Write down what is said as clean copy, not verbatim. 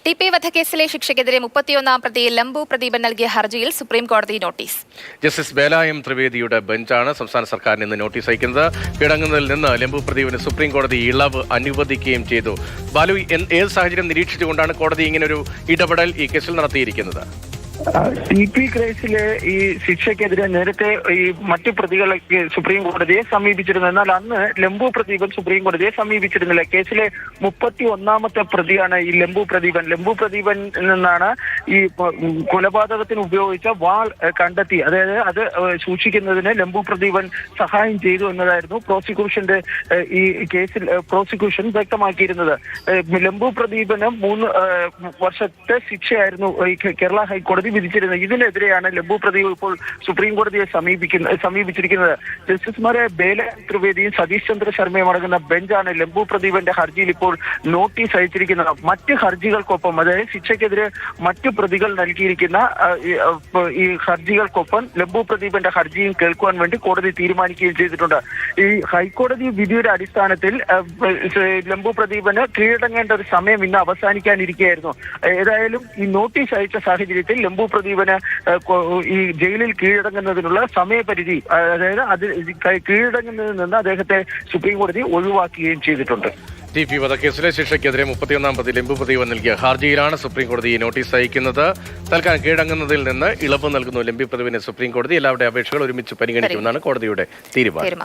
TP. വധക്കേസിലെ ശിക്ഷയ്ക്കെതിരെ 31-ാം പ്രതി ലംബു പ്രദീപൻ നൽകിയ ഹർജിയിൽ സുപ്രീം കോടതി നോട്ടീസ്. ജസ്റ്റിസ് ബേലായം ത്രിവേദിയുടെ ബെഞ്ചാണ് സംസ്ഥാന സർക്കാരിന് ഇന്ന് നോട്ടീസ് അയക്കുന്നത്. കീഴടങ്ങുന്നതിൽ നിന്ന് ലംബു പ്രദീപിന് സുപ്രീം കോടതി ഇളവ് അനുവദിക്കുകയും ചെയ്തു. ബാലു, ഏത് സാഹചര്യം നിരീക്ഷിച്ചുകൊണ്ടാണ് കോടതി ഇങ്ങനൊരു ഇടപെടൽ ഈ കേസിൽ നടത്തിയിരിക്കുന്നത്? ടി.പി. കേസിലെ ഈ ശിക്ഷയ്ക്കെതിരെ നേരത്തെ ഈ മറ്റു പ്രതികളെ സുപ്രീം കോടതിയെ സമീപിച്ചിരുന്നു. എന്നാൽ അന്ന് ലംബു പ്രദീപൻ സുപ്രീം കോടതിയെ സമീപിച്ചിരുന്നില്ല. കേസിലെ 31-ാമത്തെ പ്രതിയാണ് ഈ ലംബു പ്രദീപൻ. ലംബു പ്രദീപൻ നിന്നാണ് ഈ കൊലപാതകത്തിന് ഉപയോഗിച്ച വാൾ കണ്ടെത്തി. അതായത് അത് സൂക്ഷിക്കുന്നതിന് ലംബു പ്രദീപൻ സഹായം ചെയ്തു എന്നതായിരുന്നു പ്രോസിക്യൂഷന്റെ ഈ കേസിൽ പ്രോസിക്യൂഷൻ വ്യക്തമാക്കിയിരുന്നത്. ലംബു പ്രദീപന് 3 വർഷത്തെ ശിക്ഷയായിരുന്നു ഈ കേരള ഹൈക്കോടതി വിധിച്ചിരുന്നത്. ഇതിനെതിരെയാണ് ലംബു പ്രദീപ് ഇപ്പോൾ സുപ്രീം കോടതിയെ സമീപിച്ചിരിക്കുന്നത്. ജസ്റ്റിസുമാരെ ബേലായം ത്രിവേദിയും സതീഷ് ചന്ദ്ര ശർമ്മയും അടങ്ങുന്ന ബെഞ്ചാണ് ലംബു പ്രദീപന്റെ ഹർജിയിൽ ഇപ്പോൾ നോട്ടീസ് അയച്ചിരിക്കുന്നത്. മറ്റ് ഹർജികൾക്കൊപ്പം, അതായത് ശിക്ഷയ്ക്കെതിരെ മറ്റു പ്രതികൾ നൽകിയിരിക്കുന്ന ഈ ഹർജികൾക്കൊപ്പം ലംബു പ്രദീപന്റെ ഹർജിയും കേൾക്കുവാൻ വേണ്ടി കോടതി തീരുമാനിക്കുകയും ചെയ്തിട്ടുണ്ട്. ഈ ഹൈക്കോടതി വിധിയുടെ അടിസ്ഥാനത്തിൽ ലംബു പ്രദീപന് കീഴടങ്ങേണ്ട ഒരു സമയം ഇന്ന് അവസാനിക്കാനിരിക്കുകയായിരുന്നു. ഏതായാലും ഈ നോട്ടീസ് അയച്ച സാഹചര്യത്തിൽ ലംബു പ്രദീപന് ഈ ജയിലിൽ കീഴടങ്ങുന്നതിനുള്ള സമയപരിധി, അതായത് അത് കീഴടങ്ങുന്നതിൽ നിന്ന് അദ്ദേഹത്തെ സുപ്രീം കോടതി ഒഴിവാക്കുകയും ചെയ്തിട്ടുണ്ട്. ടി.പി. വധക്കേസിലെ ശിക്ഷയ്ക്കെതിരെ 31-ാം പ്രതി ലംബു പ്രദീപൻ നൽകിയ ഹർജിയിലാണ് സുപ്രീം കോടതി നോട്ടീസ് അയക്കുന്നത്. തൽക്കാലം കീഴടങ്ങുന്നതിൽ നിന്ന് ഇളവ് നൽകുന്നു ലംബു പ്രദീപിന് സുപ്രീം കോടതി. എല്ലാവരുടെ അപേക്ഷകൾ ഒരുമിച്ച് പരിഗണിക്കുമെന്നാണ് കോടതിയുടെ തീരുമാനം.